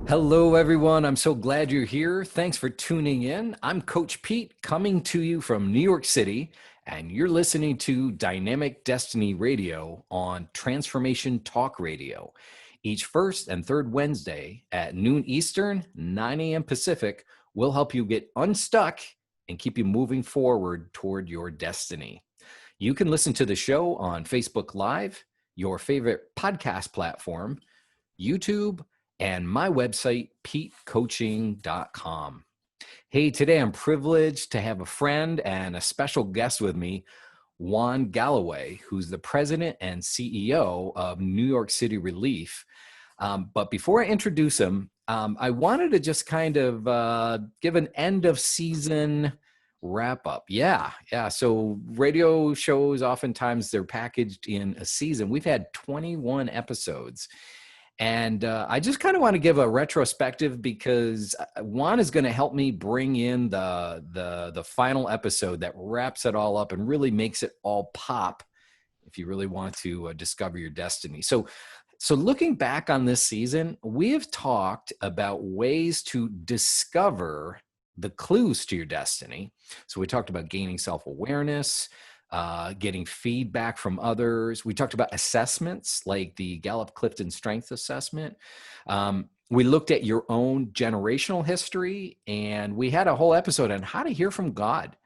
Hello, everyone. I'm so glad you're here. Thanks for tuning in. I'm Coach Pete coming to you from New York City, and you're listening to Dynamic Destiny Radio on Transformation Talk Radio. Each first and third Wednesday at noon Eastern, 9 a.m. Pacific, we'll help you get unstuck and keep you moving forward toward your destiny. You can listen to the show on Facebook Live, your favorite podcast platform, YouTube, and my website, petecoaching.com. Hey, today I'm privileged to have a friend and a special guest with me, Juan Galloway, who's the president and CEO of New York City Relief. But before I introduce him, I wanted to just kind of give an end of season wrap up. Yeah. So radio shows, oftentimes they're packaged in a season. We've had 21 episodes. And I just kind of want to give a retrospective because Juan is going to help me bring in the final episode that wraps it all up and really makes it all pop if you really want to discover your destiny. So looking back on this season, we have talked about ways to discover the clues to your destiny. So we talked about gaining self-awareness, getting feedback from others. We talked about assessments like the Gallup-Clifton Strength Assessment. We looked at your own generational history, and we had a whole episode on how to hear from God.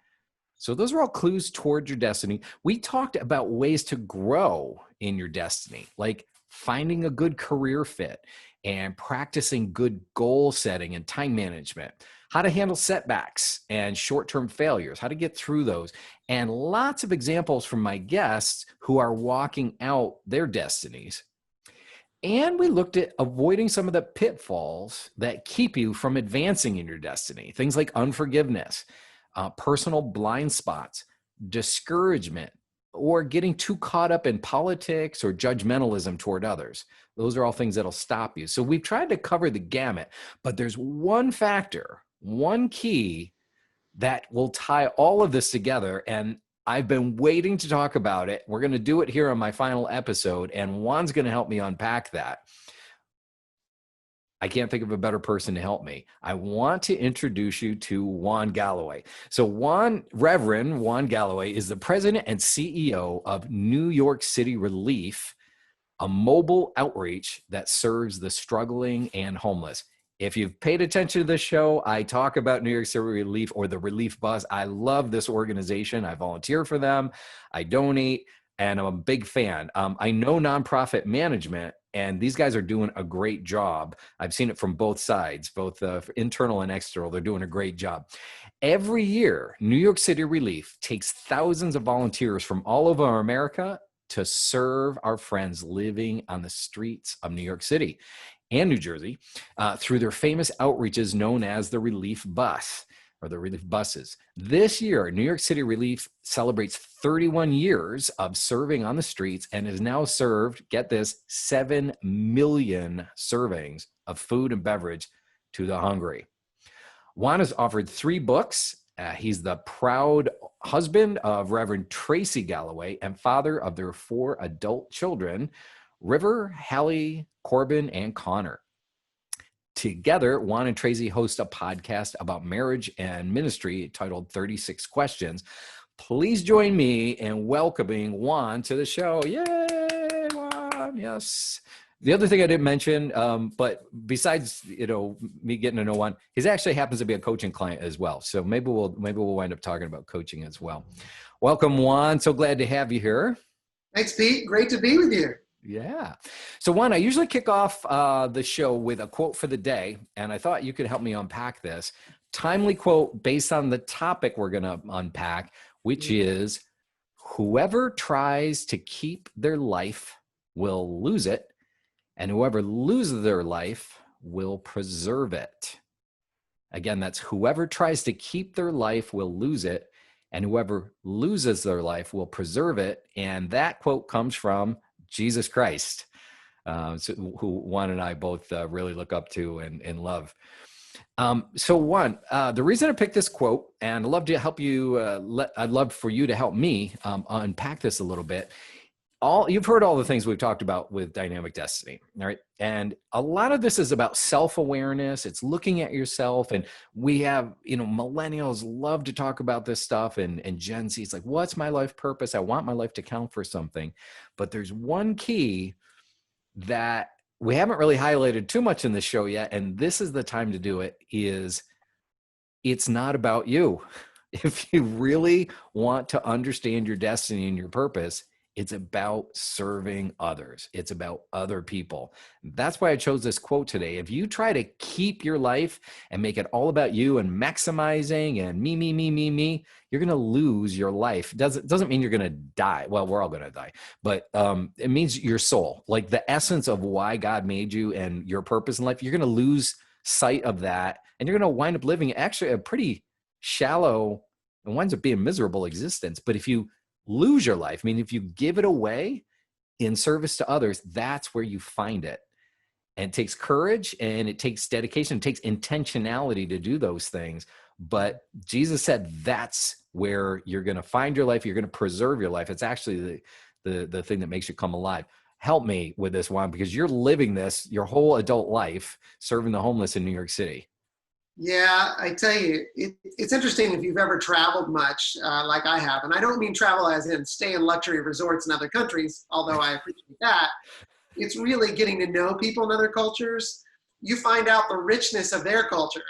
So those are all clues toward your destiny. We talked about ways to grow in your destiny, like finding a good career fit and practicing good goal setting and time management, how to handle setbacks and short-term failures, how to get through those, and lots of examples from my guests who are walking out their destinies. And we looked at avoiding some of the pitfalls that keep you from advancing in your destiny, things like unforgiveness, personal blind spots, discouragement, or getting too caught up in politics or judgmentalism toward others. Those are all things that'll stop you. So we've tried to cover the gamut, but there's one factor, one key that will tie all of this together. And I've been waiting to talk about it. We're going to do it here on my final episode, and Juan's going to help me unpack that. I can't think of a better person to help me. I want to introduce you to Juan Galloway. So Reverend Juan Galloway is the president and CEO of New York City Relief, a mobile outreach that serves the struggling and homeless. If you've paid attention to this show, I talk about New York City Relief or the Relief Bus. I love this organization. I volunteer for them. I donate, and I'm a big fan. I know nonprofit management, and these guys are doing a great job. I've seen it from both sides, both internal and external. They're doing a great job. Every year, New York City Relief takes thousands of volunteers from all over America to serve our friends living on the streets of New York City and New Jersey through their famous outreaches known as the Relief Bus or the Relief Buses. This year, New York City Relief celebrates 31 years of serving on the streets and has now served, get this, 7 million servings of food and beverage to the hungry. Juan has authored 3 books. He's the proud husband of Reverend Tracy Galloway and father of their 4 adult children, River, Hallie, Corbin, and Connor. Together, Juan and Tracy host a podcast about marriage and ministry titled 36 Questions. Please join me in welcoming Juan to the show. Yay, Juan, yes. The other thing I didn't mention, but besides, me getting to know Juan, he actually happens to be a coaching client as well. So maybe we'll wind up talking about coaching as well. Welcome, Juan. So glad to have you here. Thanks, Pete. Great to be with you. Yeah. So Juan, I usually kick off the show with a quote for the day, and I thought you could help me unpack this. Timely quote based on the topic we're going to unpack, which is, whoever tries to keep their life will lose it, and whoever loses their life will preserve it. Again, that's whoever tries to keep their life will lose it, and whoever loses their life will preserve it. And that quote comes from Jesus Christ, who Juan and I both really look up to and love. So Juan, the reason I picked this quote, and I'd love to help you, I'd love for you to help me unpack this a little bit. you've heard all the things we've talked about with dynamic destiny, all right? And a lot of this is about self-awareness. It's looking at yourself. And we have, millennials love to talk about this stuff, and Gen Z, it's like, what's my life purpose? I want my life to count for something. But there's one key that we haven't really highlighted too much in the show yet, and this is the time to do it, is it's not about you. If you really want to understand your destiny and your purpose, it's about serving others. It's about other people. That's why I chose this quote today. If you try to keep your life and make it all about you and maximizing and me, you're going to lose your life. Doesn't mean you're going to die. Well, we're all going to die, but it means your soul, like the essence of why God made you and your purpose in life. You're going to lose sight of that, and you're going to wind up living actually a pretty shallow and winds up being miserable existence. But if you lose your life, if you give it away in service to others, that's where you find it. And it takes courage, and it takes dedication, it takes intentionality to do those things. But Jesus said that's where you're going to find your life. You're going to preserve your life. It's actually the thing that makes you come alive. Help me with this one, because you're living this your whole adult life, serving the homeless in New York City. Yeah, I tell you, it's interesting if you've ever traveled much like I have. And I don't mean travel as in stay in luxury resorts in other countries, although I appreciate that. It's really getting to know people in other cultures. You find out the richness of their culture.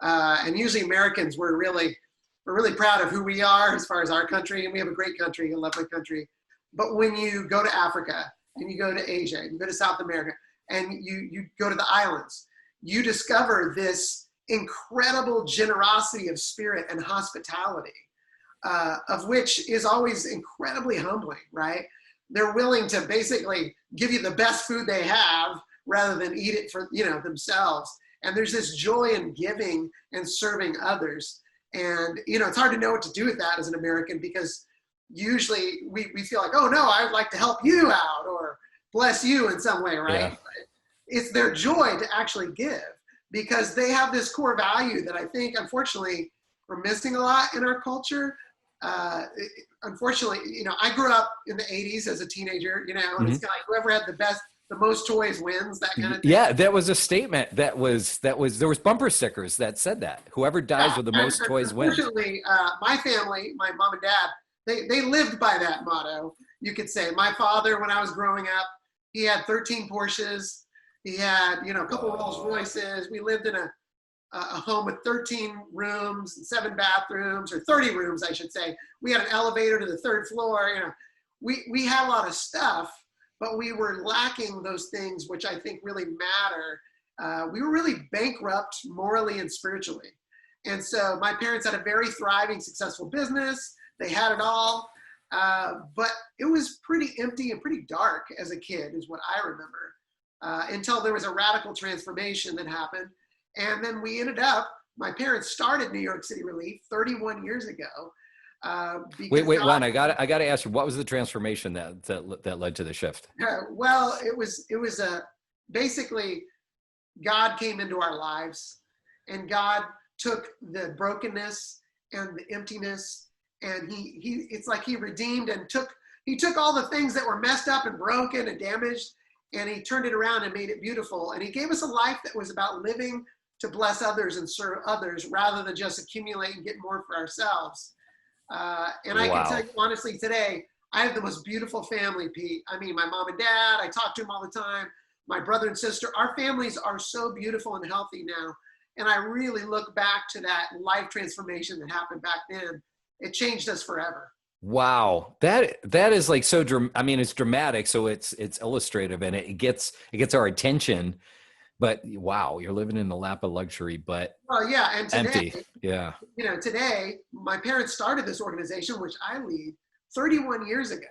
And usually Americans, we're really proud of who we are as far as our country. And we have a great country, a lovely country. But when you go to Africa and you go to Asia, and you go to South America, and you go to the islands, you discover this incredible generosity of spirit and hospitality, of which is always incredibly humbling, right? They're willing to basically give you the best food they have rather than eat it for themselves. And there's this joy in giving and serving others. And it's hard to know what to do with that as an American, because usually we feel like, oh no, I would like to help you out or bless you in some way, right? Yeah. It's their joy to actually give, because they have this core value that I think, unfortunately, we're missing a lot in our culture. Unfortunately, I grew up in the 80s as a teenager, and it's kind of like whoever had the most toys wins, that kind of thing. Yeah, that was a statement there was bumper stickers that said that. Whoever dies with the most toys wins. Unfortunately, my family, my mom and dad, they lived by that motto, you could say. My father, when I was growing up, he had 13 Porsches. He had, a couple Rolls Royces. We lived in a home with 13 rooms and 7 bathrooms, or 30 rooms, I should say. We had an elevator to the 3rd floor. We had a lot of stuff, but we were lacking those things which I think really matter. We were really bankrupt morally and spiritually. And so my parents had a very thriving, successful business. They had it all, but it was pretty empty and pretty dark as a kid, is what I remember. Until there was a radical transformation that happened. And then we ended up, my parents started New York City Relief 31 years ago. Wait, Juan, I got to ask you, what was the transformation that led to the shift? Well, it was basically God came into our lives, and God took the brokenness and the emptiness, and it's like he redeemed and he took all the things that were messed up and broken and damaged, and he turned it around and made it beautiful. And he gave us a life that was about living to bless others and serve others, rather than just accumulate and get more for ourselves. And I can tell you honestly, today, I have the most beautiful family, Pete. My mom and dad, I talk to them all the time. My brother and sister, our families are so beautiful and healthy now. And I really look back to that life transformation that happened back then. It changed us forever. Wow. That is like so, it's dramatic. So it's illustrative, and it gets our attention, but wow, you're living in the lap of luxury, but well, yeah. And today, empty. Yeah. Today my parents started this organization, which I lead, 31 years ago.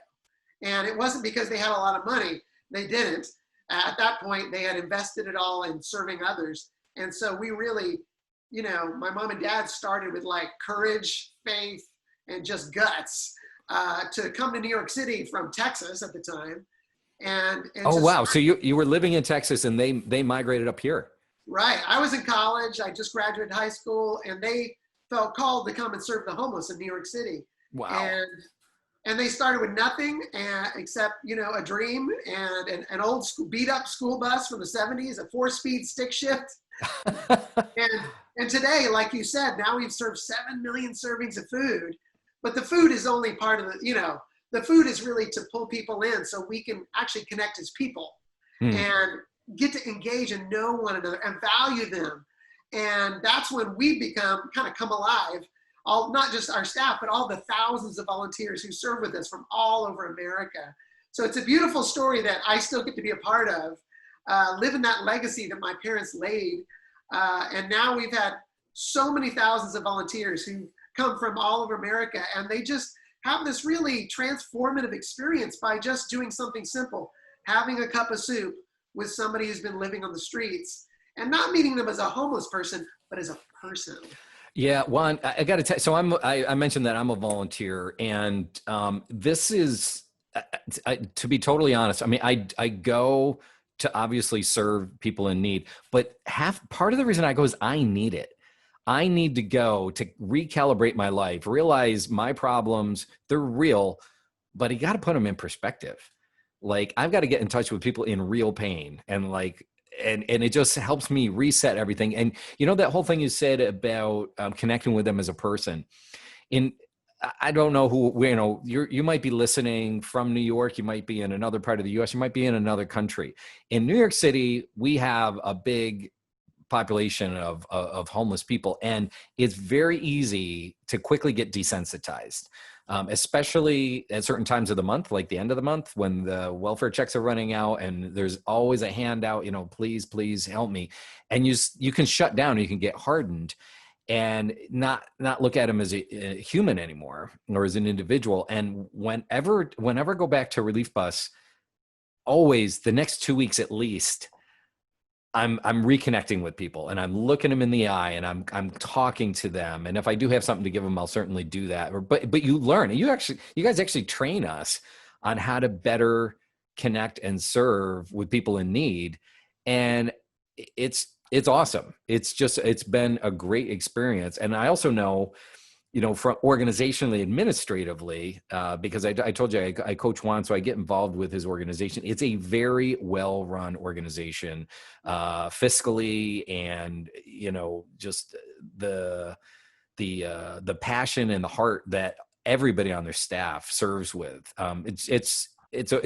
And it wasn't because they had a lot of money. They didn't. At that point, they had invested it all in serving others. And so we really, my mom and dad started with like courage, faith, and just guts to come to New York City from Texas at the time. And oh, wow. So you were living in Texas, and they migrated up here. Right. I was in college. I just graduated high school, and they felt called to come and serve the homeless in New York City. Wow. And they started with nothing except, a dream and an old beat up school bus from the 70s, a 4-speed stick shift. And today, like you said, now we've served 7 million servings of food, but the food is only part of the food is really to pull people in so we can actually connect as people and get to engage and know one another and value them. And that's when we come alive, all, not just our staff, but all the thousands of volunteers who serve with us from all over America. So it's a beautiful story that I still get to be a part of, living that legacy that my parents laid. And now we've had so many thousands of volunteers who come from all over America, and they just have this really transformative experience by just doing something simple, having a cup of soup with somebody who's been living on the streets, and not meeting them as a homeless person, but as a person. Yeah, Juan, I got to tell you, so I mentioned that I'm a volunteer, and this is, to be totally honest, I mean, I go to obviously serve people in need, but part of the reason I go is I need it. I need to go to recalibrate my life, realize my problems, they're real, but you got to put them in perspective. Like, I've got to get in touch with people in real pain, and and it just helps me reset everything. And that whole thing you said about connecting with them as a person. I don't know who, you might be listening from New York, you might be in another part of the US, you might be in another country. In New York City, we have a big population of homeless people, and it's very easy to quickly get desensitized, especially at certain times of the month, like the end of the month when the welfare checks are running out and there's always a handout, please help me. And you can shut down, you can get hardened and not look at him as a human anymore or as an individual. And whenever I go back to Relief Bus, always the next 2 weeks at least, I'm reconnecting with people, and I'm looking them in the eye, and I'm talking to them. And if I do have something to give them, I'll certainly do that. But you learn, and you guys actually train us on how to better connect and serve with people in need. And it's awesome. It's been a great experience. And I also know, from organizationally, administratively, because I told you I coach Juan, so I get involved with his organization. It's a very well-run organization, fiscally, and just the passion and the heart that everybody on their staff serves with. It's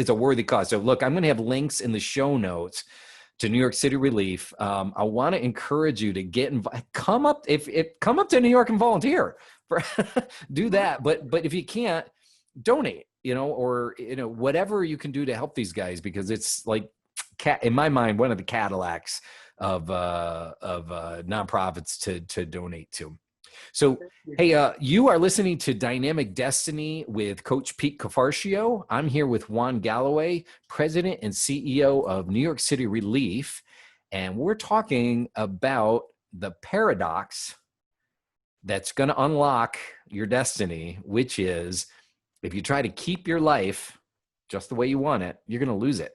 a worthy cause. So look, I'm going to have links in the show notes to New York City Relief. I want to encourage you to get involved. Come up to New York and volunteer. Do that, but if you can't, donate, or whatever you can do to help these guys, because it's like, in my mind, one of the Cadillacs of nonprofits to donate to. So, hey, you are listening to Dynamic Destiny with Coach Pete Cafarcio. I'm here with Juan Galloway, President and CEO of New York City Relief, and we're talking about the paradox that's going to unlock your destiny, which is, if you try to keep your life just the way you want it, you're going to lose it.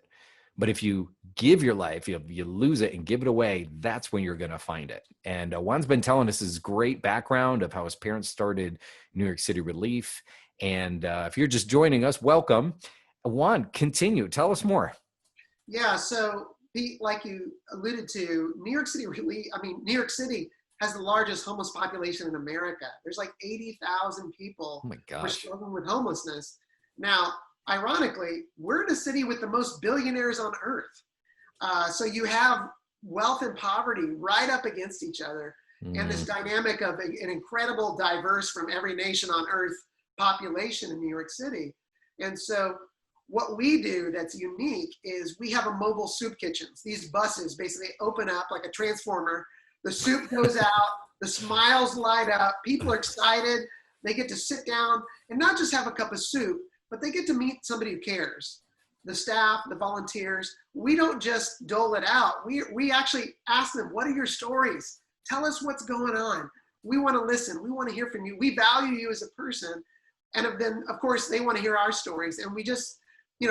But if you give your life, you lose it and give it away, that's when you're going to find it. And Juan's been telling us his great background of how his parents started New York City Relief. And if you're just joining us, welcome. Juan, continue. Tell us more. Yeah, so Pete, like you alluded to, New York City has the largest homeless population in America. There's like 80,000 people who are struggling with homelessness. Now, ironically, we're in a city with the most billionaires on earth. So you have wealth and poverty right up against each other. And this dynamic of an incredible, diverse from every nation on earth population in New York City. And so what we do that's unique is we have a mobile soup kitchens. These buses basically open up like a transformer. The soup goes out, the smiles light up, people are excited. They get to sit down and not just have a cup of soup, but they get to meet somebody who cares. The staff, the volunteers, we don't just dole it out. We actually ask them, what are your stories? Tell us what's going on. We want to listen. We want to hear from you. We value you as a person. And then, of course, they want to hear our stories. And we just,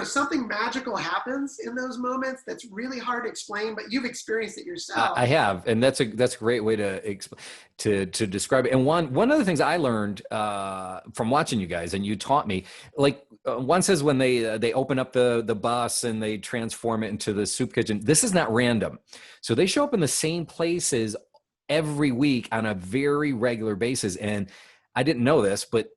something magical happens in those moments that's really hard to explain, but you've experienced it yourself. I have, and that's a great way to describe it. And one of the things I learned from watching you guys, and you taught me, like, one says when they open up the bus and they transform it into the soup kitchen. This is not random. So they show up in the same places every week on a very regular basis. And I didn't know this, but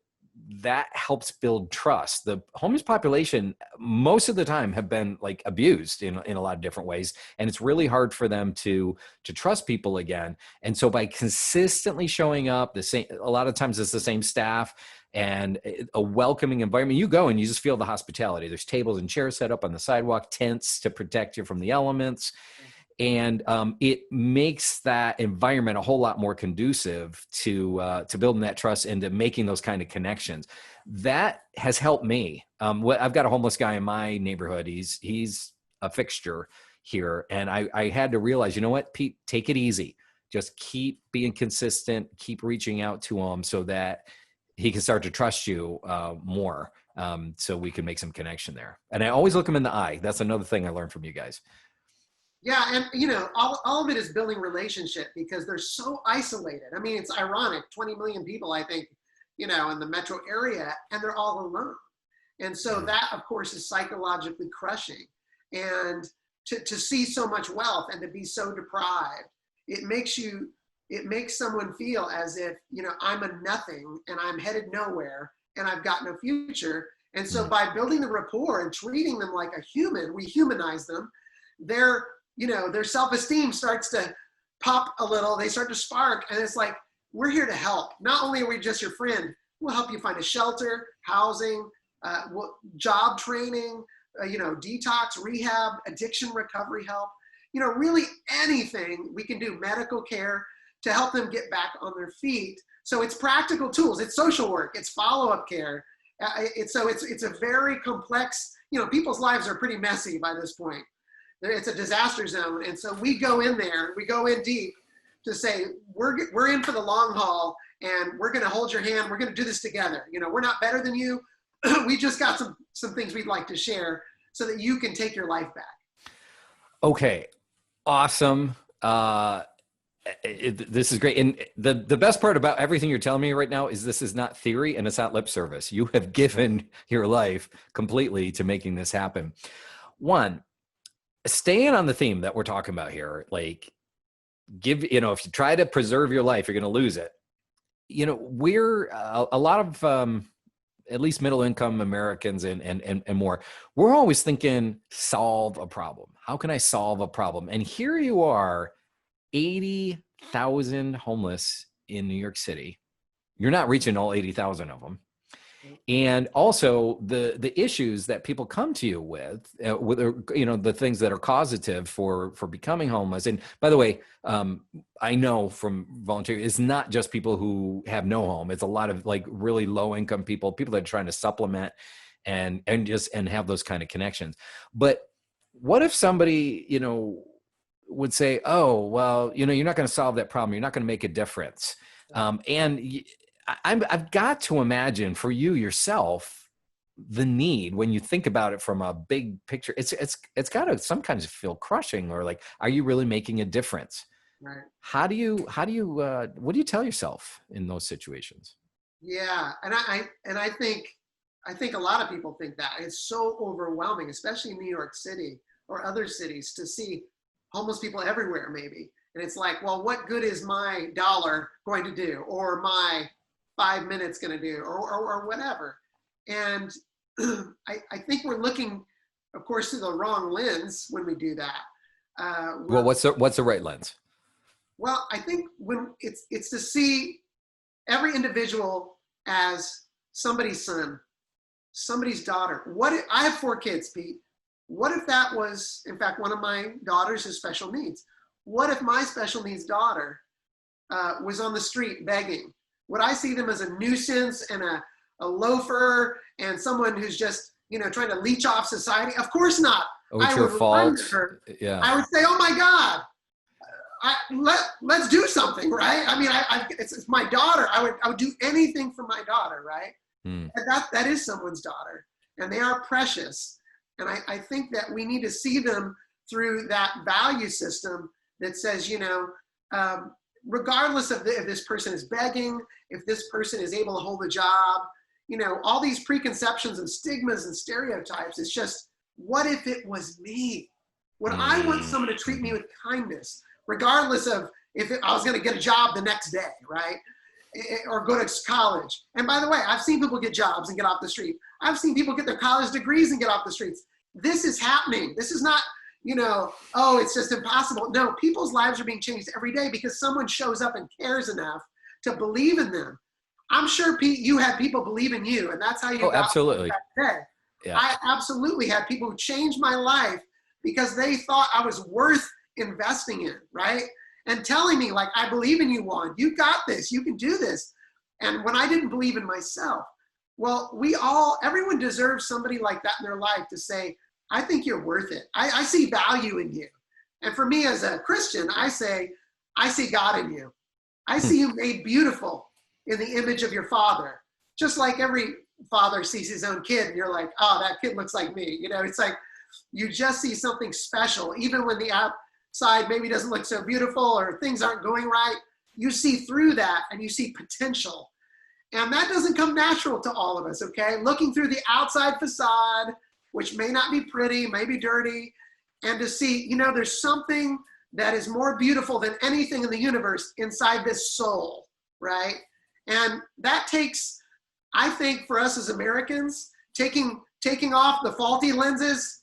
that helps build trust. The homeless population, most of the time, have been like abused in a lot of different ways. And it's really hard for them to trust people again. And so by consistently showing up, a lot of times it's the same staff and a welcoming environment. You go and you just feel the hospitality. There's tables and chairs set up on the sidewalk, tents to protect you from the elements. And it makes that environment a whole lot more conducive to building that trust and to making those kind of connections. That has helped me. I've got a homeless guy in my neighborhood. He's a fixture here, and I had to realize, you know what, Pete, take it easy. Just keep being consistent. Keep reaching out to him so that he can start to trust you more. So we can make some connection there. And I always look him in the eye. That's another thing I learned from you guys. Yeah, and all of it is building relationship because they're so isolated. I mean, it's ironic, 20 million people, I think, in the metro area, and they're all alone. And so that, of course, is psychologically crushing. And to see so much wealth and to be so deprived, it makes someone feel as if, I'm a nothing and I'm headed nowhere and I've got no future. And so by building the rapport and treating them like a human, we humanize them. Their self-esteem starts to pop a little. They start to spark. And it's like, we're here to help. Not only are we just your friend, we'll help you find a shelter, housing, job training, detox, rehab, addiction recovery help, really anything we can do, medical care to help them get back on their feet. So it's practical tools. It's social work. It's follow-up care. It's a very complex, people's lives are pretty messy by this point. It's a disaster zone. And so we go in there, we go in deep to say, we're in for the long haul and we're going to hold your hand. We're going to do this together. We're not better than you. We just got some things we'd like to share so that you can take your life back. Okay. Awesome. This is great. And the best part about everything you're telling me right now is this is not theory and it's not lip service. You have given your life completely to making this happen. One, staying on the theme that we're talking about here, like if you try to preserve your life, you're going to lose it. We're a lot of, at least middle income Americans and more, we're always thinking solve a problem. How can I solve a problem? And here you are, 80,000 homeless in New York City. You're not reaching all 80,000 of them. And also the issues that people come to you with the things that are causative for becoming homeless. And by the way, I know from volunteering, it's not just people who have no home. It's a lot of like really low income people that are trying to supplement and have those kind of connections. But what if somebody, would say, oh, well, you're not going to solve that problem. You're not going to make a difference. And I've got to imagine for you yourself, the need when you think about it from a big picture, it's got to sometimes feel crushing or like, are you really making a difference? Right. What do you tell yourself in those situations? Yeah. And I think a lot of people think that it's so overwhelming, especially in New York City or other cities, to see homeless people everywhere maybe. And it's like, well, what good is my dollar going to do? Or my 5 minutes going to do, or whatever. And I think we're looking, of course, through the wrong lens when we do that. Well, what's the right lens? Well, I think when it's to see every individual as somebody's son, somebody's daughter. I have 4 kids, Pete. What if that was, in fact, one of my daughters has special needs? What if my special needs daughter was on the street begging? Would I see them as a nuisance and a loafer and someone who's just, trying to leech off society? Of course not. Oh, it's your fault. Yeah. I would say, oh my God, let's do something, right? I mean, it's my daughter. I would do anything for my daughter, right? And that is someone's daughter, and they are precious. And I think that we need to see them through that value system that says, regardless of if this person is begging, if this person is able to hold a job, all these preconceptions and stigmas and stereotypes. It's just, what if it was me? Would I want someone to treat me with kindness, regardless of if I was going to get a job the next day, right? Or go to college. And by the way, I've seen people get jobs and get off the street. I've seen people get their college degrees and get off the streets. This is happening. This is not, oh, it's just impossible. No, people's lives are being changed every day because someone shows up and cares enough to believe in them. I'm sure, Pete, you had people believe in you, and that's how you got absolutely. that day. Yeah. I absolutely had people who changed my life because they thought I was worth investing in, right? And telling me, like, I believe in you, Juan. You got this. You can do this. And when I didn't believe in myself, well, everyone deserves somebody like that in their life to say, I think you're worth it. I see value in you. And for me as a Christian, I say, I see God in you. I see you made beautiful in the image of your Father. Just like every father sees his own kid and you're like, oh, that kid looks like me. It's like you just see something special. Even when the outside maybe doesn't look so beautiful or things aren't going right, you see through that and you see potential. And that doesn't come natural to all of us, okay? Looking through the outside facade, which may not be pretty, may be dirty, and to see, there's something that is more beautiful than anything in the universe inside this soul, right? And that takes, I think, for us as Americans, taking off the faulty lenses,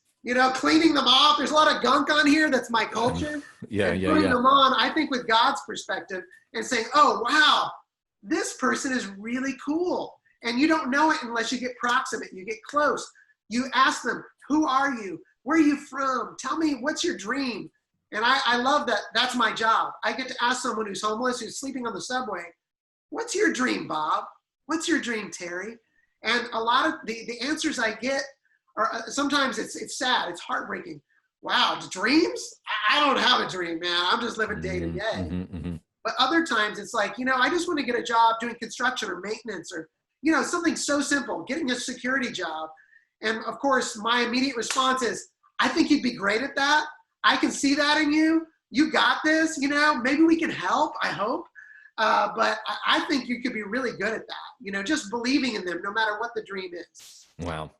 cleaning them off. There's a lot of gunk on here. That's my culture. Putting them on, I think, with God's perspective and saying, oh, wow, this person is really cool. And you don't know it unless you get proximate, you get close. You ask them, who are you? Where are you from? Tell me, what's your dream? And I love that. That's my job. I get to ask someone who's homeless, who's sleeping on the subway, what's your dream, Bob? What's your dream, Terry? And a lot of the answers I get are, sometimes it's sad, it's heartbreaking. Wow, dreams? I don't have a dream, man. I'm just living day to day. But other times it's like, I just want to get a job doing construction or maintenance or, something so simple, getting a security job. And of course, my immediate response is, I think you'd be great at that. I can see that in you. You got this, maybe we can help, I hope. But I think you could be really good at that, just believing in them no matter what the dream is. Wow.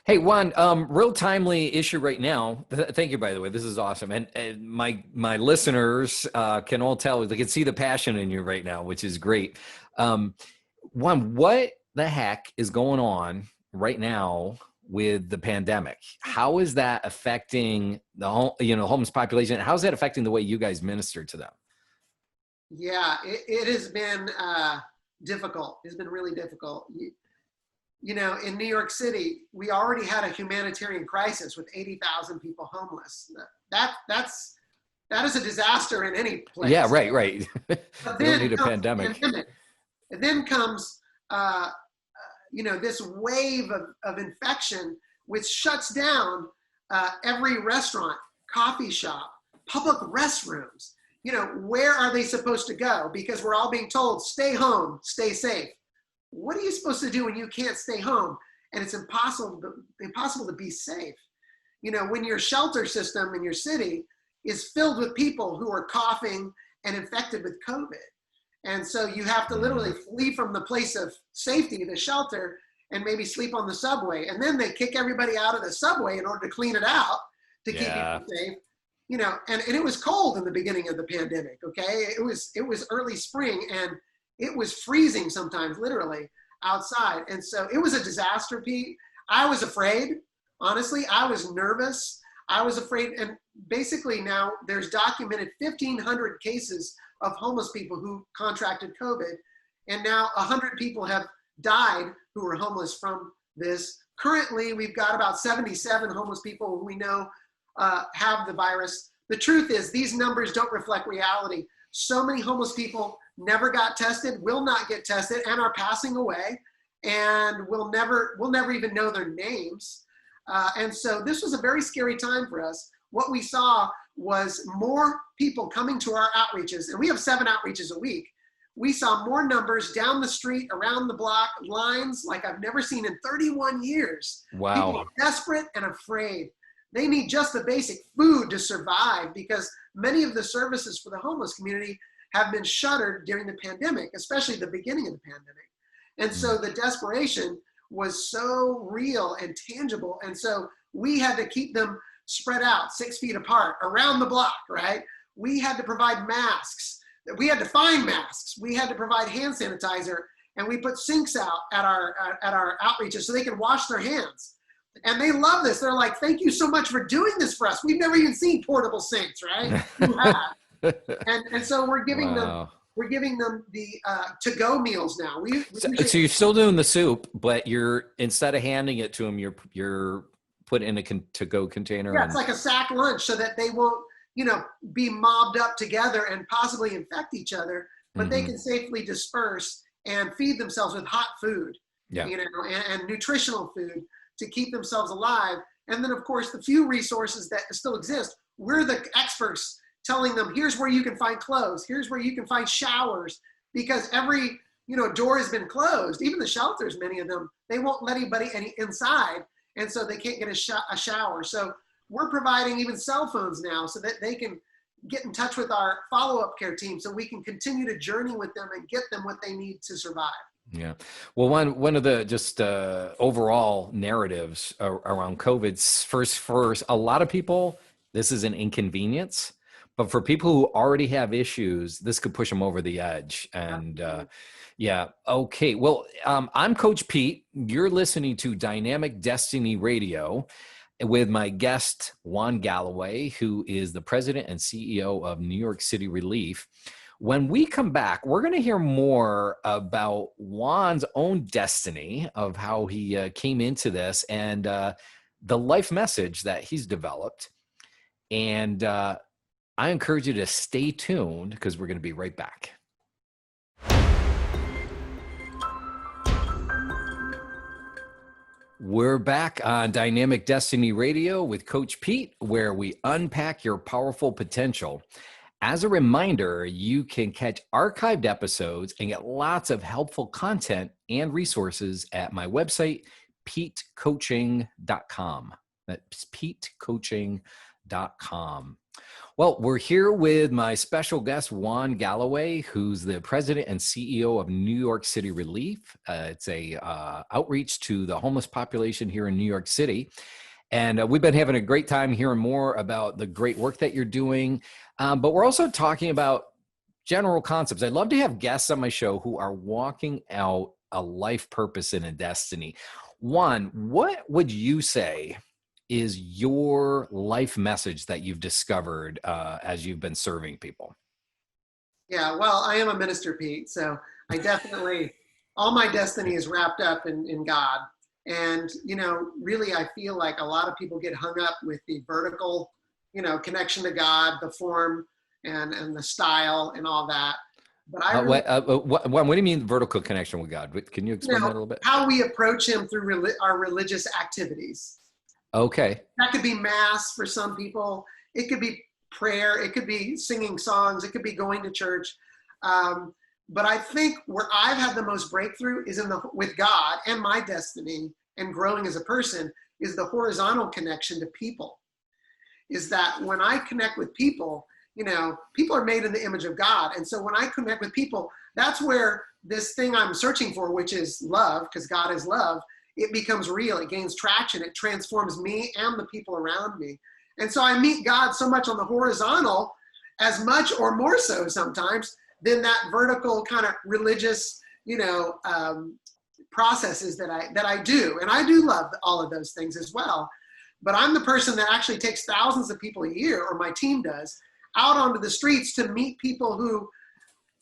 Hey, Juan, real timely issue right now. Thank you, by the way. This is awesome. And my listeners can all tell, they can see the passion in you right now, which is great. Juan, what the heck is going on right now with the pandemic? How is that affecting the homeless population? How's that affecting the way you guys minister to them? Yeah, it has been difficult. It's been really difficult. In New York City, we already had a humanitarian crisis with 80,000 people homeless. That is a disaster in any place. Yeah, right. But You don't need a pandemic. And then comes, this wave of infection, which shuts down every restaurant, coffee shop, public restrooms. Where are they supposed to go? Because we're all being told, stay home, stay safe. What are you supposed to do when you can't stay home and it's impossible to be safe? When your shelter system in your city is filled with people who are coughing and infected with COVID. And so you have to literally flee from the place of safety, the shelter, and maybe sleep on the subway. And then they kick everybody out of the subway in order to clean it out to keep people safe. And it was cold in the beginning of the pandemic, okay? It was early spring and it was freezing sometimes, literally, outside. And so it was a disaster, Pete. I was afraid, honestly. I was nervous. I was afraid. And basically now there's documented 1,500 cases of homeless people who contracted COVID. And now 100 people have died who were homeless from this. Currently, we've got about 77 homeless people who we know have the virus. The truth is these numbers don't reflect reality. So many homeless people never got tested, will not get tested, and are passing away, and we'll never even know their names. And so this was a very scary time for us. What we saw was more people coming to our outreaches, and we have 7 outreaches a week. We saw more numbers down the street, around the block, lines like I've never seen in 31 years. Wow. People are desperate and afraid. They need just the basic food to survive because many of the services for the homeless community have been shuttered during the pandemic, especially the beginning of the pandemic. And so the desperation was so real and tangible. And so we had to keep them spread out 6 feet apart around the block, right? We had to provide masks. We had to find masks. We had to provide hand sanitizer, and we put sinks out at our outreaches so they can wash their hands. And they love this. They're like, thank you so much for doing this for us. We've never even seen portable sinks, right? You have. And so we're giving them the to-go meals now. So you're still doing the soup, but instead of handing it to them, you're put in a to-go container. Yeah, it's like a sack lunch so that they won't, be mobbed up together and possibly infect each other, but they can safely disperse and feed themselves with hot food, and nutritional food to keep themselves alive. And then, of course, the few resources that still exist, we're the experts telling them, here's where you can find clothes, here's where you can find showers, because every, door has been closed. Even the shelters, many of them, they won't let anybody inside, and so they can't get a shower. So we're providing even cell phones now so that they can get in touch with our follow-up care team so we can continue to journey with them and get them what they need to survive. Yeah. Well, one of the just overall narratives around COVID's first, a lot of people, this is an inconvenience, but for people who already have issues, this could push them over the edge. And yeah. Okay. Well, I'm Coach Pete. You're listening to Dynamic Destiny Radio with my guest, Juan Galloway, who is the president and CEO of New York City Relief. When we come back, we're going to hear more about Juan's own destiny of how he came into this and the life message that he's developed. And I encourage you to stay tuned because we're going to be right back. We're back on Dynamic Destiny Radio with Coach Pete, where we unpack your powerful potential. As a reminder, you can catch archived episodes and get lots of helpful content and resources at my website, petecoaching.com. That's petecoaching.com. Well, we're here with my special guest, Juan Galloway, who's the president and CEO of New York City Relief. It's a outreach to the homeless population here in New York City. And we've been having a great time hearing more about the great work that you're doing. But we're also talking about general concepts. I'd love to have guests on my show who are walking out a life purpose and a destiny. Juan, what would you say is your life message that you've discovered as you've been serving people? Yeah, well, I am a minister, Pete. So I definitely, all my destiny is wrapped up in God. And, really, I feel like a lot of people get hung up with the vertical, connection to God, the form and the style and all that. But what do you mean vertical connection with God? Can you explain that a little bit? How we approach him through our religious activities. Okay. That could be mass for some people. It could be prayer. It could be singing songs. It could be going to church. But I think where I've had the most breakthrough is with God and my destiny and growing as a person is the horizontal connection to people. Is that when I connect with people, people are made in the image of God. And so when I connect with people, that's where this thing I'm searching for, which is love, because God is love, it becomes real. It gains traction. It transforms me and the people around me. And so I meet God so much on the horizontal, as much or more so sometimes than that vertical kind of religious, processes that I do. And I do love all of those things as well. But I'm the person that actually takes thousands of people a year, or my team does, out onto the streets to meet people who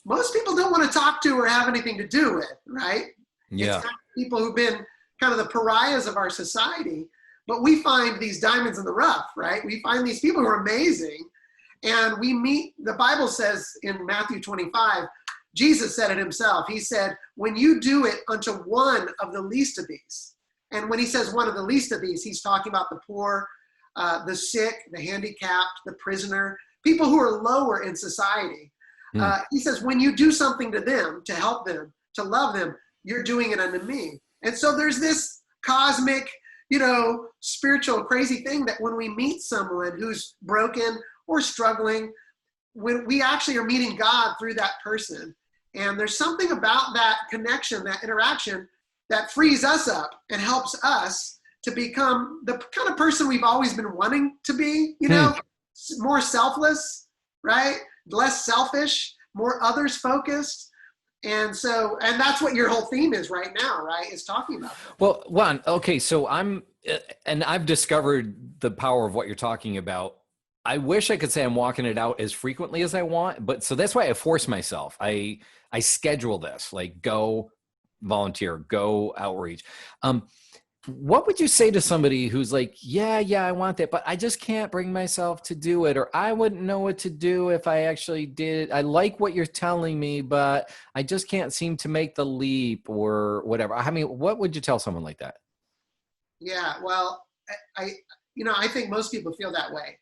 most people don't want to talk to or have anything to do with, right? Yeah. It's kind of people who've been kind of the pariahs of our society, but we find these diamonds in the rough, right? We find these people who are amazing, and we meet, the Bible says in Matthew 25, Jesus said it himself. He said, when you do it unto one of the least of these, and when he says one of the least of these, he's talking about the poor, the sick, the handicapped, the prisoner, people who are lower in society. He says, when you do something to them, to help them, to love them, you're doing it unto me. And so there's this cosmic, spiritual crazy thing that when we meet someone who's broken or struggling, when we actually are meeting God through that person. And there's something about that connection, that interaction, that frees us up and helps us to become the kind of person we've always been wanting to be, more selfless, right? Less selfish, more others focused. And that's what your whole theme is right now, right? Is talking about that. Well, Juan, okay, so I've discovered the power of what you're talking about. I wish I could say I'm walking it out as frequently as I want, but so that's why I force myself. I schedule this, like go volunteer, go outreach. What would you say to somebody who's like, yeah, I want that, but I just can't bring myself to do it, or I wouldn't know what to do if I actually did. I like what you're telling me, but I just can't seem to make the leap or whatever. I mean, what would you tell someone like that? Yeah, well, I think most people feel that way.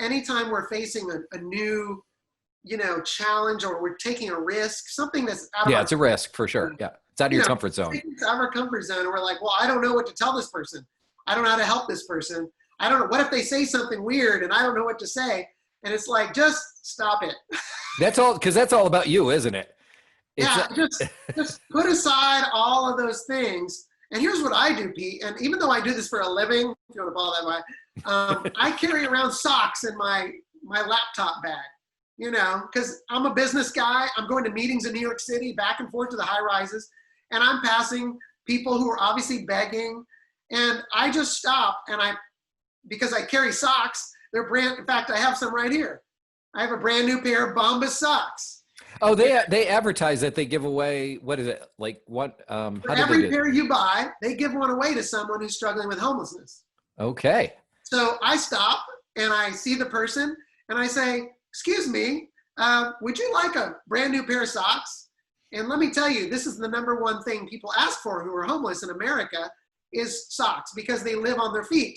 Anytime we're facing a new, challenge, or we're taking a risk, something that's out of it's a risk for sure. Yeah. It's out of your comfort zone. It's out of our comfort zone. And we're like, well, I don't know what to tell this person. I don't know how to help this person. I don't know. What if they say something weird and I don't know what to say? And it's like, just stop it. That's all, because that's all about you, isn't it? Just put aside all of those things. And here's what I do, Pete. And even though I do this for a living, if you want to call it that way, I carry around socks in my laptop bag, because I'm a business guy. I'm going to meetings in New York City, back and forth to the high rises. And I'm passing people who are obviously begging. And I just stop because I carry socks. They're in fact, I have some right here. I have a brand new pair of Bombas socks. Oh, they advertise that they give away, what is it? Like what? For every pair you buy, they give one away to someone who's struggling with homelessness. Okay. So I stop and I see the person and I say, excuse me, would you like a brand new pair of socks? And let me tell you, this is the number one thing people ask for who are homeless in America is socks, because they live on their feet.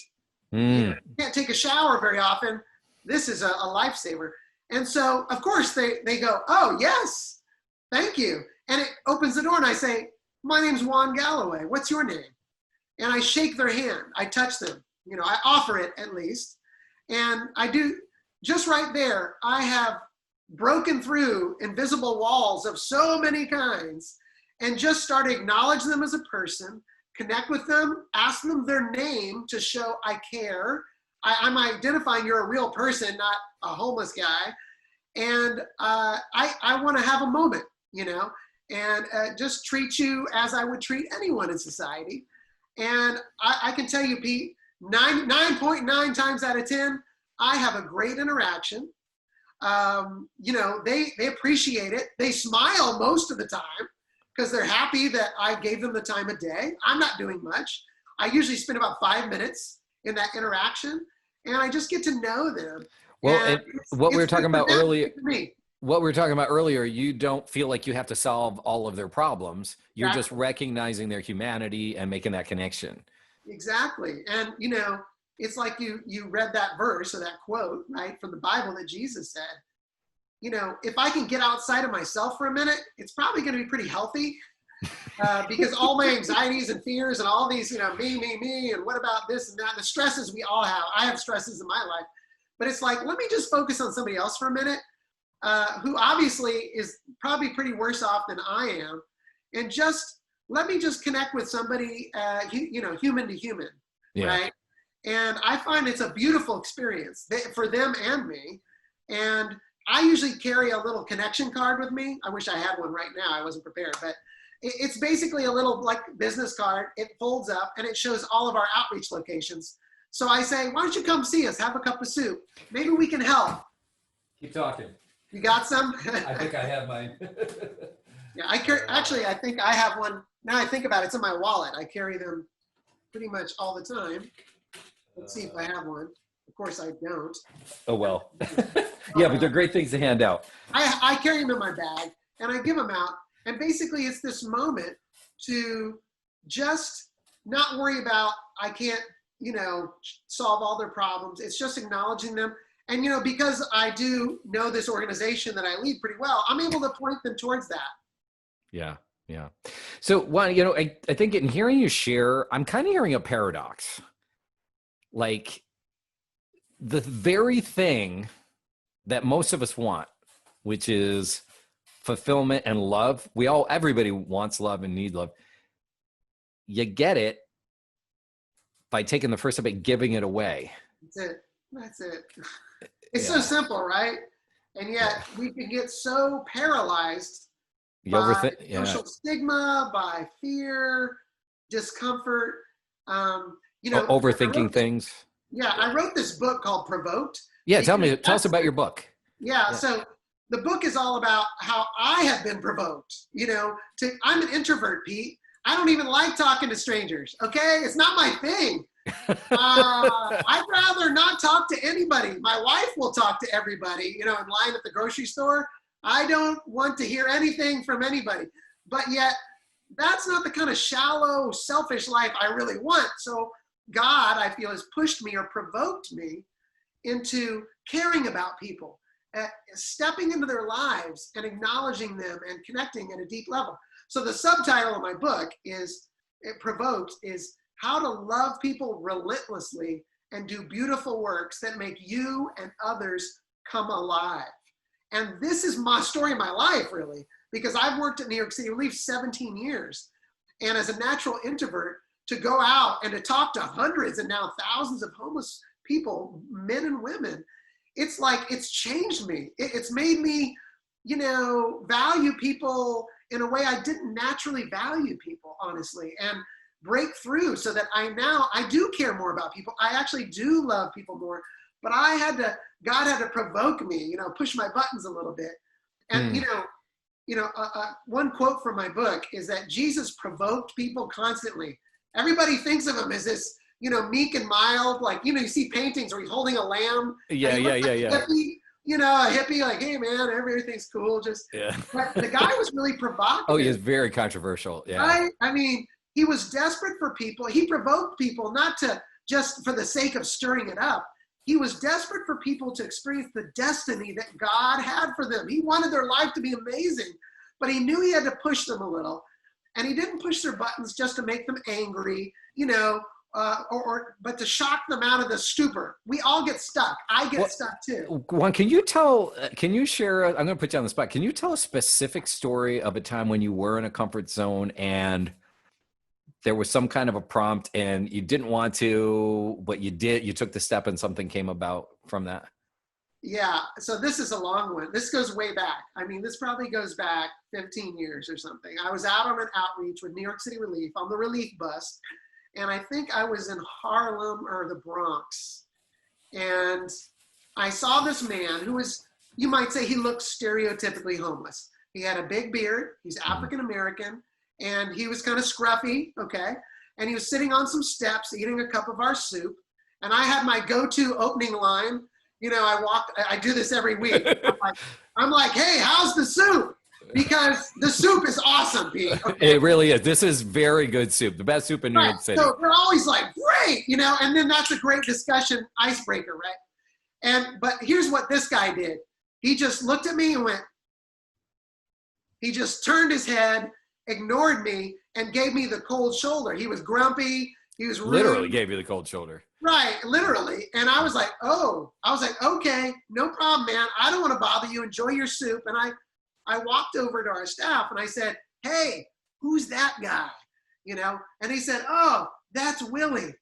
You can't take a shower very often. This is a lifesaver. And so, of course, they go, oh, yes, thank you. And it opens the door and I say, my name's Juan Galloway. What's your name? And I shake their hand. I touch them. I offer it at least. And I do, just right there, I have broken through invisible walls of so many kinds and just start to acknowledge them as a person, connect with them, ask them their name to show I care. I'm identifying you're a real person, not a homeless guy. And I want to have a moment, and just treat you as I would treat anyone in society. And I can tell you, Pete, 9.9 times out of 10, I have a great interaction. They appreciate it. They smile most of the time because they're happy that I gave them the time of day. I'm not doing much. I usually spend about 5 minutes in that interaction, and I just get to know them. Well, what we were talking about earlier, you don't feel like you have to solve all of their problems. You're just recognizing their humanity and making that connection. Exactly. And, it's like you read that verse or that quote, right, from the Bible that Jesus said, if I can get outside of myself for a minute, it's probably going to be pretty healthy because all my anxieties and fears and all these, me, and what about this and that, the stresses we all have. I have stresses in my life, but it's like, let me just focus on somebody else for a minute who obviously is probably pretty worse off than I am. And let me just connect with somebody, human to human, right? And I find it's a beautiful experience for them and me. And I usually carry a little connection card with me. I wish I had one right now. I wasn't prepared, but it's basically a little like business card. It folds up and it shows all of our outreach locations. So I say, why don't you come see us? Have a cup of soup. Maybe we can help. Keep talking. You got some? I think I have mine. Yeah, I think I have one. Now I think about it, it's in my wallet. I carry them pretty much all the time. Let's see if I have one. Of course I don't. Oh, well. Yeah, but they're great things to hand out. I carry them in my bag and I give them out. And basically it's this moment to just not worry about, I can't, solve all their problems. It's just acknowledging them. And, because I do know this organization that I lead pretty well, I'm able to point them towards that. Yeah. Yeah. So, Juan, I think in hearing you share, I'm kind of hearing a paradox. Like the very thing that most of us want, which is fulfillment and love. Everybody wants love and need love. You get it by taking the first step and giving it away. That's it. It's so simple, right? And yet we can get so paralyzed by social stigma, by fear, discomfort. Overthinking things. Yeah, I wrote this book called Provoked. Yeah, tell us about your book. Yeah, so the book is all about how I have been provoked. I'm an introvert, Pete. I don't even like talking to strangers, okay? It's not my thing. I'd rather not talk to anybody. My wife will talk to everybody, in line at the grocery store. I don't want to hear anything from anybody. But yet, that's not the kind of shallow, selfish life I really want. So God, I feel, has pushed me or provoked me into caring about people, stepping into their lives and acknowledging them and connecting at a deep level. So the subtitle of my book Provoked is how to love people relentlessly and do beautiful works that make you and others come alive. And this is my story of my life, really, because I've worked at New York City Relief 17 years. And as a natural introvert, to go out and to talk to hundreds and now thousands of homeless people, men and women, it's changed me. It's made me, value people in a way I didn't naturally value people, honestly, and break through so that I do care more about people. I actually do love people more, but God had to provoke me, push my buttons a little bit. And, one quote from my book is that Jesus provoked people constantly. Everybody thinks of him as this, meek and mild, like, you see paintings where he's holding a lamb. Yeah. Hippie, a hippie, like, hey man, everything's cool. But the guy was really provocative. Oh, he is very controversial. Yeah. Right? I mean, he was desperate for people. He provoked people not to just for the sake of stirring it up. He was desperate for people to experience the destiny that God had for them. He wanted their life to be amazing, but he knew he had to push them a little. And he didn't push their buttons just to make them angry, but to shock them out of the stupor. We all get stuck. I get stuck too. Juan, can you share, I'm going to put you on the spot. Can you tell a specific story of a time when you were in a comfort zone and there was some kind of a prompt and you didn't want to, but you did, you took the step and something came about from that? Yeah, so this is a long one. This goes way back. I mean, this probably goes back 15 years or something. I was out on an outreach with New York City Relief on the relief bus, and I think I was in Harlem or the Bronx. And I saw this man who was, you might say he looked stereotypically homeless. He had a big beard, he's African-American, and he was kind of scruffy, okay? And he was sitting on some steps eating a cup of our soup, and I had my go-to opening line. I do this every week. I'm like, hey, how's the soup? Because the soup is awesome, Pete. Okay? It really is. This is very good soup. The best soup in New York City. So they're always like, great, and then that's a great discussion icebreaker, right? But here's what this guy did. He just looked at me and he just turned his head, ignored me, and gave me the cold shoulder. He was grumpy. He was rude. Literally gave you the cold shoulder. Right, literally. And I was like, okay, no problem, man. I don't want to bother you. Enjoy your soup. And I walked over to our staff and I said, hey, who's that guy? And he said, oh, that's Willie.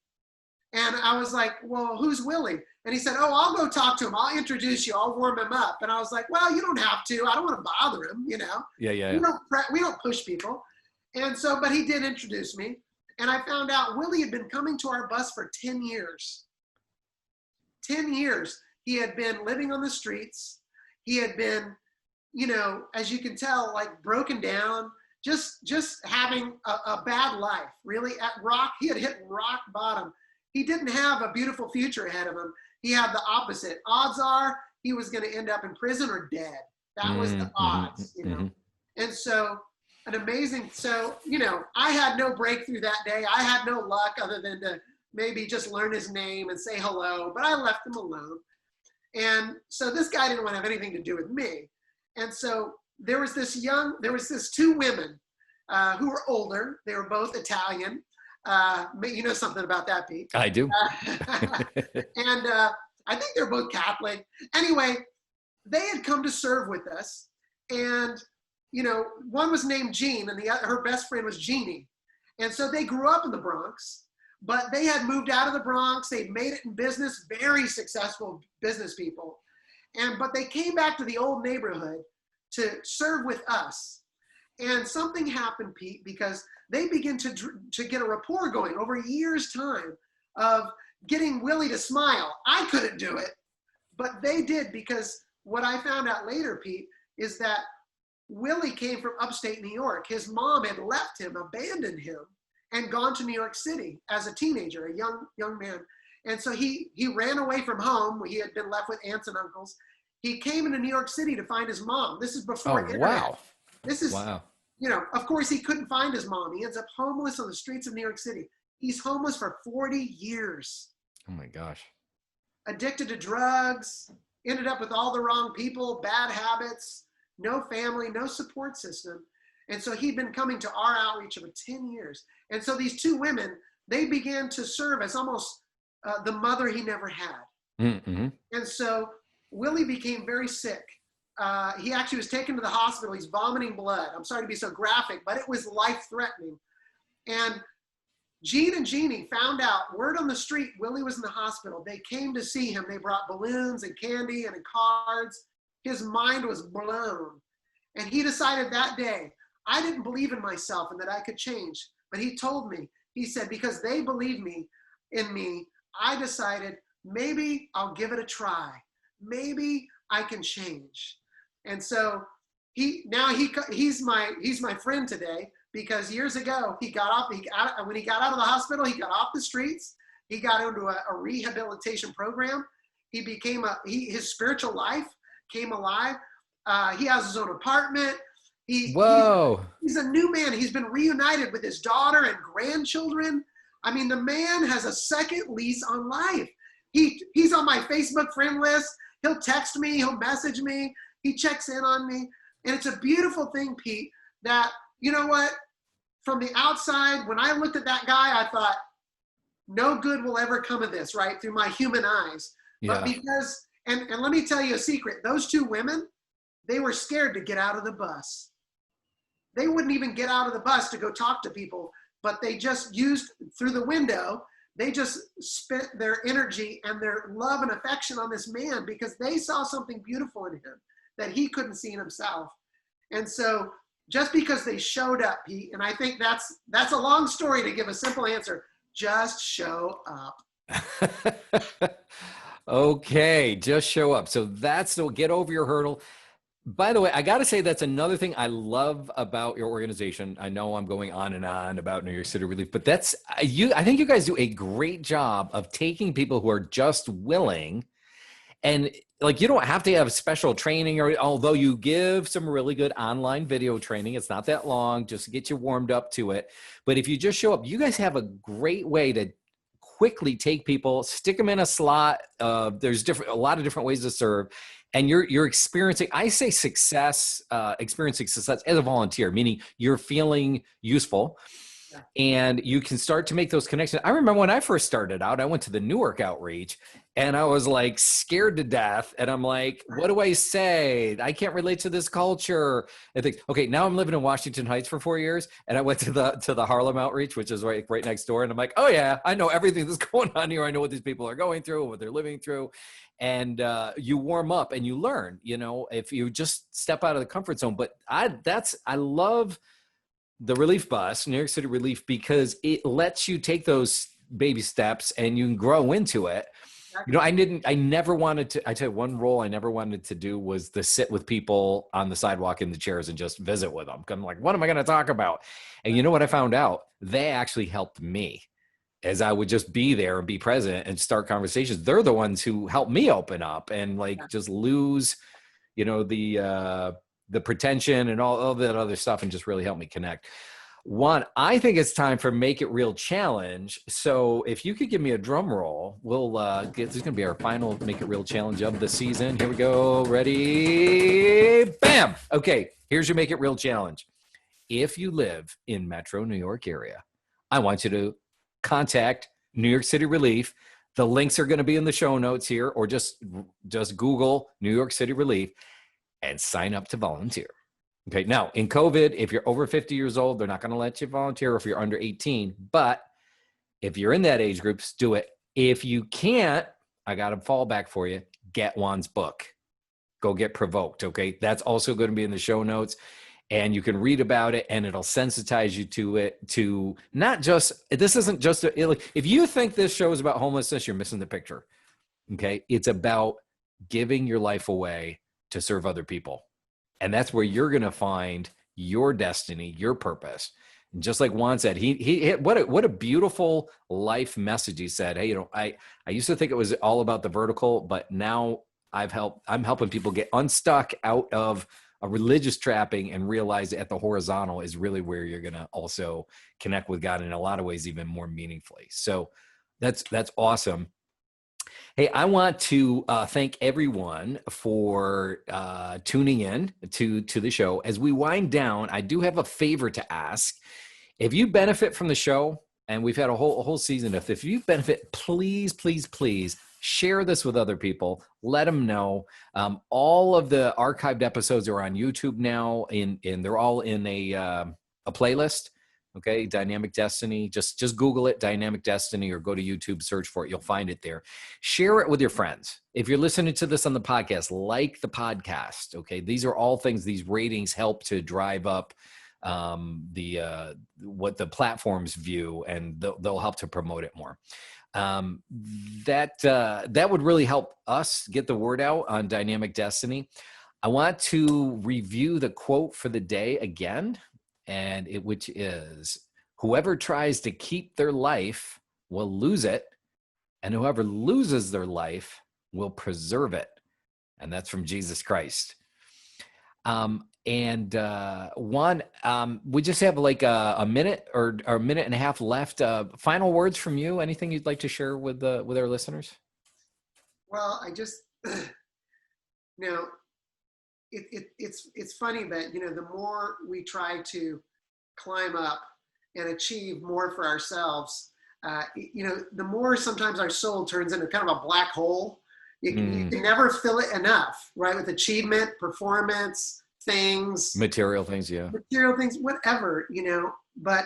And I was like, well, who's Willie? And he said, oh, I'll go talk to him. I'll introduce you. I'll warm him up. And I was like, well, you don't have to. I don't want to bother him, Yeah. We don't push people. And so, but he did introduce me. And I found out Willie had been coming to our bus for 10 years. 10 years. He had been living on the streets. He had been, as you can tell, like broken down, just having a bad life, really he had hit rock bottom. He didn't have a beautiful future ahead of him. He had the opposite. Odds are he was going to end up in prison or dead. That was the odds, And so, I had no breakthrough that day. I had no luck other than to maybe just learn his name and say hello, but I left him alone. And so this guy didn't want to have anything to do with me. And so there was this two women who were older. They were both Italian. You know something about that, Pete? I do. And I think they're both Catholic. Anyway, they had come to serve with us. And one was named Jean and her best friend was Jeannie. And so they grew up in the Bronx, but they had moved out of the Bronx. They'd made it in business, very successful business people. But they came back to the old neighborhood to serve with us. And something happened, Pete, because they began to get a rapport going over years' time of getting Willie to smile. I couldn't do it, but they did, because what I found out later, Pete, is that Willie came from upstate New York. His mom had left him, abandoned him, and gone to New York City as a teenager, a young man. And so he ran away from home. He had been left with aunts and uncles. He came into New York City to find his mom. This is before internet. Wow. This is, wow. Of course he couldn't find his mom. He ends up homeless on the streets of New York City. He's homeless for 40 years. Oh my gosh. Addicted to drugs, ended up with all the wrong people, bad habits, no family, no support system. And so he'd been coming to our outreach over 10 years. And so these two women, they began to serve as almost the mother he never had. Mm-hmm. And so Willie became very sick. He actually was taken to the hospital. He's vomiting blood. I'm sorry to be so graphic, but it was life-threatening. And Jean and Jeannie found out, word on the street, Willie was in the hospital. They came to see him. They brought balloons and candy and cards. His mind was blown. And he decided that day, I didn't believe in myself and that I could change. But he told me, he said, because they believe in me, I decided maybe I'll give it a try. Maybe I can change. And so he's my friend today, because years ago when he got out of the hospital, he got off the streets. He got into a rehabilitation program. He became his spiritual life came alive. He has his own apartment. He's a new man. He's been reunited with his daughter and grandchildren. I mean, the man has a second lease on life. He's on my Facebook friend list. He'll text me, he'll message me, he checks in on me. And it's a beautiful thing, Pete, that, you know what, from the outside, when I looked at that guy, I thought, no good will ever come of this, right? Through my human eyes. Yeah. But because, and let me tell you a secret, those two women, they were scared to get out of the bus. They wouldn't even get out of the bus to go talk to people, but they just used through the window, they just spent their energy and their love and affection on this man because they saw something beautiful in him that he couldn't see in himself. And so just because they showed up, Pete, and I think that's a long story to give a simple answer, just show up. Okay, just show up. So get over your hurdle. By the way, I got to say that's another thing I love about your organization. I know I'm going on and on about New York City Relief, but I think you guys do a great job of taking people who are just willing, and like, you don't have to have special training, or although you give some really good online video training, it's not that long, just to get you warmed up to it. But if you just show up, you guys have a great way to quickly take people, stick them in a slot. There's a lot of different ways to serve. And you're experiencing, I say experiencing success as a volunteer, meaning you're feeling useful, and you can start to make those connections. I remember when I first started out, I went to the Newark outreach and I was like scared to death. And I'm like, what do I say? I can't relate to this culture. I think, okay, now I'm living in Washington Heights for 4 years. And I went to the Harlem outreach, which is right next door. And I'm like, oh yeah, I know everything that's going on here. I know what these people are going through, what they're living through. And you warm up and you learn, if you just step out of the comfort zone. But I love the Relief Bus, New York City Relief, because it lets you take those baby steps and you can grow into it. I never wanted to, I tell you, one role I never wanted to do was to sit with people on the sidewalk in the chairs and just visit with them. I'm like, what am I going to talk about? And you know what I found out? They actually helped me. As I would just be there and be present and start conversations. They're the ones who helped me open up and just lose, the pretension and all that other stuff, and just really help me connect. Juan, I think it's time for Make It Real Challenge. So if you could give me a drum roll, this is going to be our final Make It Real Challenge of the season. Here we go. Ready? Bam. Okay. Here's your Make It Real Challenge. If you live in Metro New York area, I want you to contact New York City Relief. The links are going to be in the show notes here, or just Google New York City Relief and sign up to volunteer. Okay. Now, in COVID, if you're over 50 years old, they're not going to let you volunteer if you're under 18. But if you're in that age group, do it. If you can't, I got a fallback for you. Get Juan's book. Go Get Provoked. Okay. That's also going to be in the show notes. And you can read about it, and it'll sensitize you to it, to not just, this isn't just, if you think this show is about homelessness, you're missing the picture. Okay. It's about giving your life away to serve other people. And that's where you're going to find your destiny, your purpose. And just like Juan said, what a beautiful life message he said. Hey, I used to think it was all about the vertical, but now I'm helping people get unstuck out of a religious trapping and realize at the horizontal is really where you're going to also connect with God in a lot of ways, even more meaningfully. So that's awesome. Hey, I want to thank everyone for tuning in to the show. As we wind down, I do have a favor to ask. If you benefit from the show, and we've had a whole season, if you benefit, please, please, please share this with other people. Let them know. All of the archived episodes are on YouTube now, and they're all in a playlist. Okay, Dynamic Destiny. Just Google it, Dynamic Destiny, or go to YouTube, search for it. You'll find it there. Share it with your friends. If you're listening to this on the podcast, like the podcast. Okay, these are all things. These ratings help to drive up what the platforms view, and they'll help to promote it more. That would really help us get the word out on Dynamic Destiny. I want to review the quote for the day again, which is, whoever tries to keep their life will lose it, and whoever loses their life will preserve it. And that's from Jesus Christ. Juan, we just have like a minute or a minute and a half left. Final words from you. Anything you'd like to share with our listeners? Well, I just, it's funny that, the more we try to climb up and achieve more for ourselves, the more sometimes our soul turns into kind of a black hole. You can never fill it enough, right? With achievement, performance, things, material things, whatever, but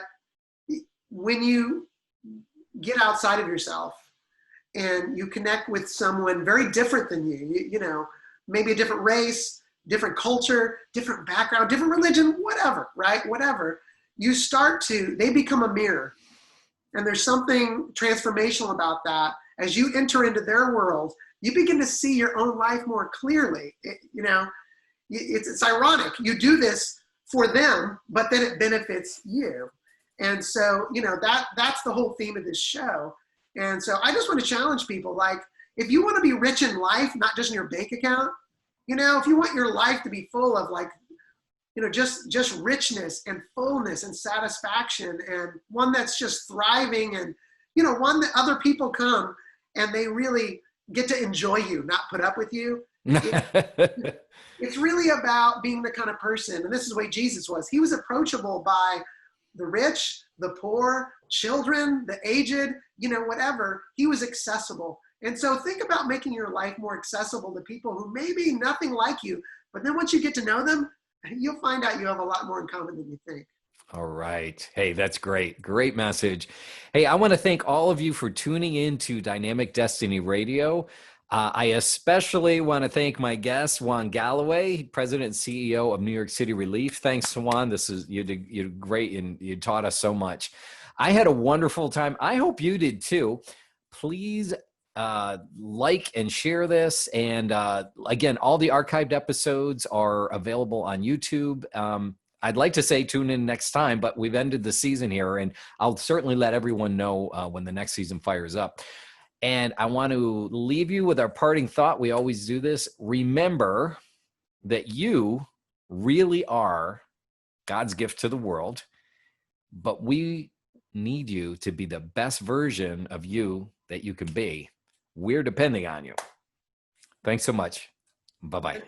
when you get outside of yourself and you connect with someone very different than you, maybe a different race, different culture, different background, different religion, whatever, right? Whatever, they become a mirror. And there's something transformational about that. As you enter into their world, you begin to see your own life more clearly. It's ironic. You do this for them, but then it benefits you. And so, that's the whole theme of this show. And so I just want to challenge people, like, if you want to be rich in life, not just in your bank account, if you want your life to be full of just richness and fullness and satisfaction, and one that's just thriving, and, one that other people come and they really get to enjoy you, not put up with you. It's really about being the kind of person, and this is the way Jesus was. He was approachable by the rich, the poor, children, the aged, whatever. He was accessible. And so think about making your life more accessible to people who may be nothing like you, but then once you get to know them, you'll find out you have a lot more in common than you think. All right. Hey, that's great. Great message. Hey, I want to thank all of you for tuning in to Dynamic Destiny Radio. I especially want to thank my guest, Juan Galloway, President and CEO of New York City Relief. Thanks, Juan. You did great, and you taught us so much. I had a wonderful time. I hope you did too. Please like and share this. And again, all the archived episodes are available on YouTube. I'd like to say tune in next time, but we've ended the season here, and I'll certainly let everyone know when the next season fires up. And I want to leave you with our parting thought. We always do this. Remember that you really are God's gift to the world, but we need you to be the best version of you that you can be. We're depending on you. Thanks so much. Bye-bye.